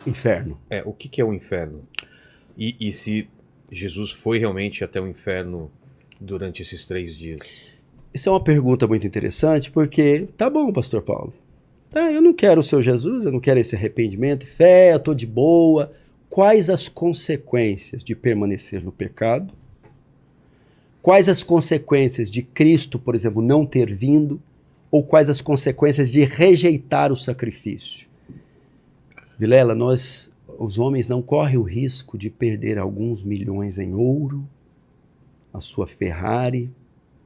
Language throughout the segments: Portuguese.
Inferno. O que é o inferno? E se Jesus foi realmente até o inferno durante esses 3 dias? Isso é uma pergunta muito interessante, porque, tá bom, pastor Paulo, tá, eu não quero o seu Jesus, eu não quero esse arrependimento, fé, eu tô de boa. Quais as consequências de permanecer no pecado? Quais as consequências de Cristo, por exemplo, não ter vindo? Ou quais as consequências de rejeitar o sacrifício? Vilela, nós, os homens, não correm o risco de perder alguns milhões em ouro, a sua Ferrari,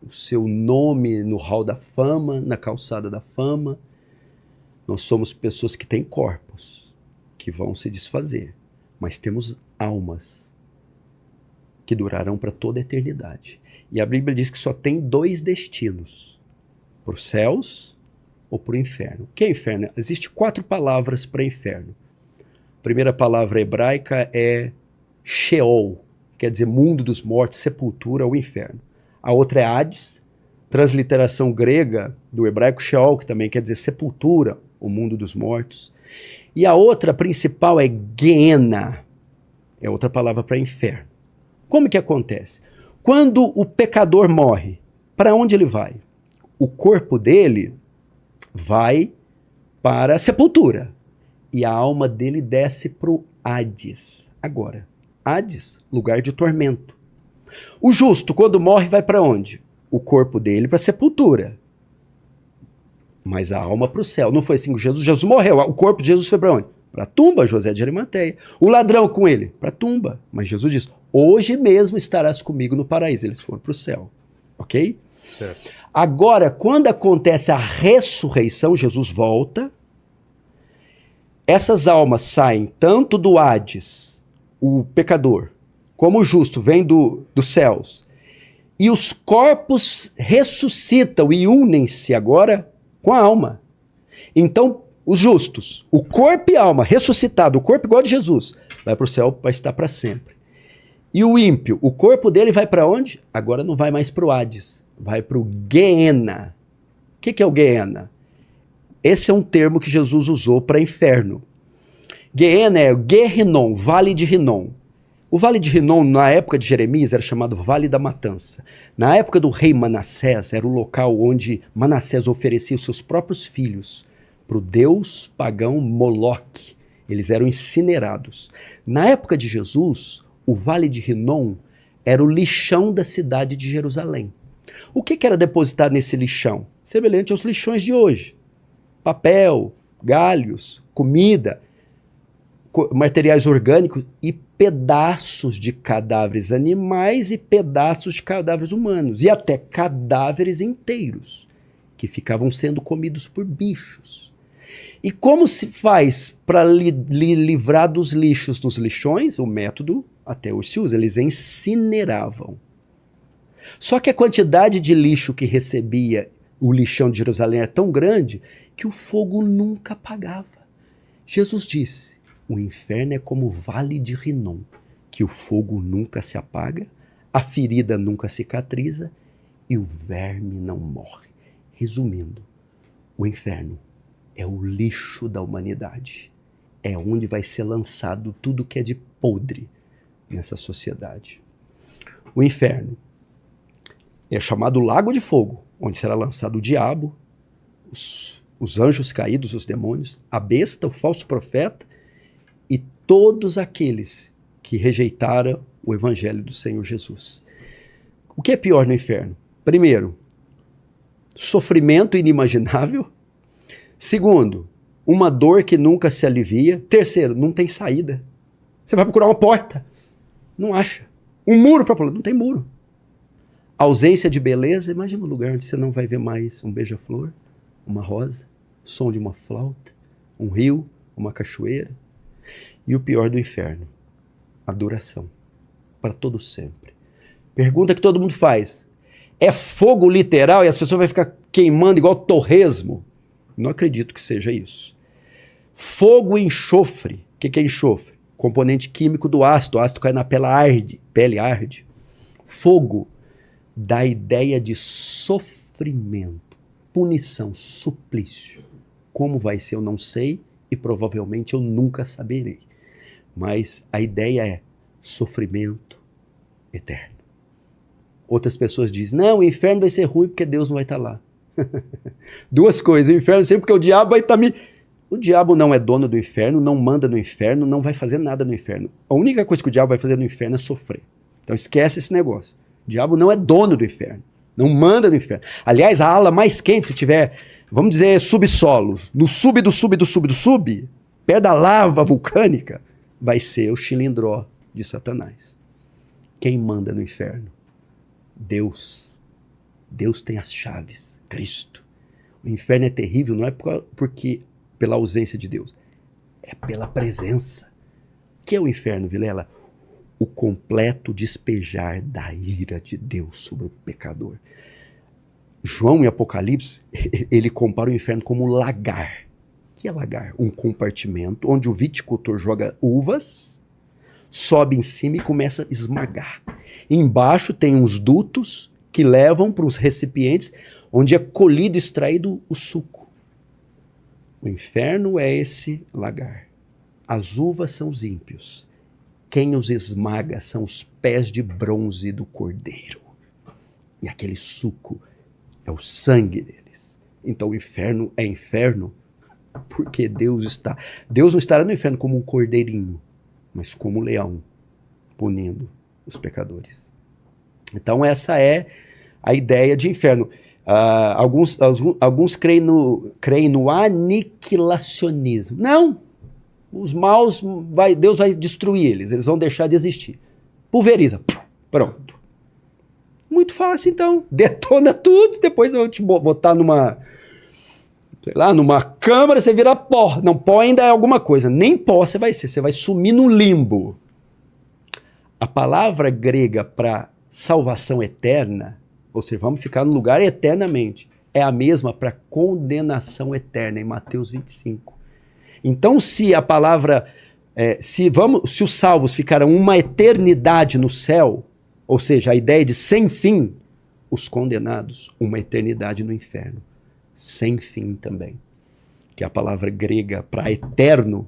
o seu nome no hall da fama, na calçada da fama. Nós somos pessoas que têm corpos, que vão se desfazer, mas temos almas que durarão para toda a eternidade. E a Bíblia diz que só tem 2 destinos, para os céus ou para o inferno. O que é inferno? Existem 4 palavras para inferno. A primeira palavra hebraica é Sheol, quer dizer mundo dos mortos, sepultura ou inferno. A outra é Hades, transliteração grega do hebraico Sheol, que também quer dizer sepultura, o mundo dos mortos. E a outra principal é Gehenna, é outra palavra para inferno. Como que acontece? Quando o pecador morre, para onde ele vai? O corpo dele vai para a sepultura e a alma dele desce para o Hades. Agora, Hades, lugar de tormento. O justo, quando morre, vai para onde? O corpo dele para a sepultura, mas a alma para o céu. Não foi assim com Jesus? Jesus morreu, o corpo de Jesus foi para onde? Para a tumba, José de Arimateia. O ladrão com ele, para a tumba. Mas Jesus diz, hoje mesmo estarás comigo no paraíso. Eles foram para o céu, ok? Certo. Agora, quando acontece a ressurreição, Jesus volta, essas almas saem tanto do Hades, o pecador, como o justo, vem dos céus, e os corpos ressuscitam e unem-se agora com a alma. Então, os justos, o corpo e a alma ressuscitado, o corpo igual de Jesus, vai para o céu para estar para sempre. E o ímpio, o corpo dele vai para onde? Agora não vai mais para o Hades, vai para o Gehenna. O que é o Gehenna? Esse é um termo que Jesus usou para inferno. Gehenna é o Gehinnom, Vale de Hinnom. O Vale de Hinnom, na época de Jeremias, era chamado Vale da Matança. Na época do rei Manassés, era o local onde Manassés oferecia os seus próprios filhos para o deus pagão Moloque. Eles eram incinerados. Na época de Jesus, o Vale de Hinnom era o lixão da cidade de Jerusalém. O que era depositado nesse lixão? Semelhante aos lixões de hoje. Papel, galhos, comida, materiais orgânicos e pedaços de cadáveres animais e pedaços de cadáveres humanos. E até cadáveres inteiros, que ficavam sendo comidos por bichos. E como se faz para livrar dos lixos dos lixões? O método até hoje se usa, eles incineravam. Só que a quantidade de lixo que recebia o lixão de Jerusalém era tão grande que o fogo nunca apagava. Jesus disse, o inferno é como o Vale de Hinnom, que o fogo nunca se apaga, a ferida nunca cicatriza e o verme não morre. Resumindo, o inferno é o lixo da humanidade. É onde vai ser lançado tudo que é de podre nessa sociedade. O inferno é chamado Lago de Fogo, onde será lançado o diabo, os anjos caídos, os demônios, a besta, o falso profeta e todos aqueles que rejeitaram o evangelho do Senhor Jesus. O que é pior no inferno? Primeiro, sofrimento inimaginável. Segundo, uma dor que nunca se alivia. Terceiro, não tem saída. Você vai procurar uma porta, não acha. Um muro para pular, não tem muro. Ausência de beleza, imagina um lugar onde você não vai ver mais um beija-flor, uma rosa, som de uma flauta, um rio, uma cachoeira. E o pior do inferno, adoração, para todo sempre. Pergunta que todo mundo faz, é fogo literal e as pessoas vão ficar queimando igual torresmo? Não acredito que seja isso. Fogo e enxofre, o que é enxofre? Componente químico do ácido, o ácido cai na pele arde. Fogo dá a ideia de sofrimento, punição, suplício. Como vai ser eu não sei, e provavelmente eu nunca saberei. Mas a ideia é sofrimento eterno. Outras pessoas dizem, não, o inferno vai ser ruim porque Deus não vai estar lá. Duas coisas, o inferno sempre porque o diabo vai estar me... O diabo não é dono do inferno, não manda no inferno, não vai fazer nada no inferno. A única coisa que o diabo vai fazer no inferno é sofrer. Então esquece esse negócio. O diabo não é dono do inferno, não manda no inferno. Aliás, a ala mais quente, se tiver, vamos dizer, subsolos, no sub do sub do sub do sub, perto da lava vulcânica, vai ser o chilindró de Satanás. Quem manda no inferno? Deus. Deus tem as chaves, Cristo. O inferno é terrível, não é porque pela ausência de Deus, é pela presença. O que é o inferno, Vilela? O completo despejar da ira de Deus sobre o pecador. João, em Apocalipse, ele compara o inferno como lagar. O que é lagar? Um compartimento onde o viticultor joga uvas, sobe em cima e começa a esmagar. Embaixo tem uns dutos que levam para os recipientes onde é colhido e extraído o suco. O inferno é esse lagar. As uvas são os ímpios. Quem os esmaga são os pés de bronze do cordeiro. E aquele suco é o sangue deles. Então o inferno é inferno porque Deus não estará no inferno como um cordeirinho, mas como um leão, punindo os pecadores. Então essa é a ideia de inferno. Alguns creem no aniquilacionismo. Não! Os maus, Deus vai destruir eles vão deixar de existir. Pulveriza. Pronto. Muito fácil, então. Detona tudo, depois eu vou te botar numa câmara, você vira pó. Não, pó ainda é alguma coisa. Nem pó você vai ser, você vai sumir no limbo. A palavra grega para salvação eterna, ou seja, vamos ficar no lugar eternamente, é a mesma para condenação eterna, em Mateus 25. Então, se a palavra, se os salvos ficaram uma eternidade no céu, ou seja, a ideia de sem fim, os condenados, uma eternidade no inferno, sem fim também. Que a palavra grega para eterno,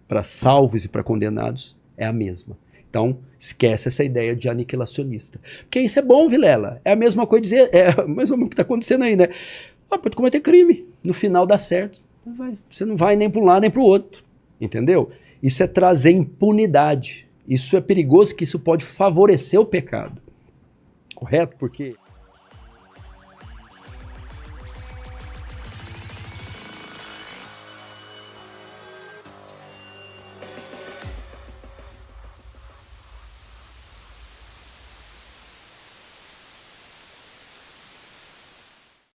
para salvos e para condenados, é a mesma. Então, esquece essa ideia de aniquilacionista. Porque isso é bom, Vilela. É a mesma coisa dizer, mais ou menos o que está acontecendo aí, né? Pode cometer crime, no final dá certo. Você não vai nem para um lado nem para o outro. Entendeu? Isso é trazer impunidade. Isso é perigoso, que isso pode favorecer o pecado. Correto? Porque...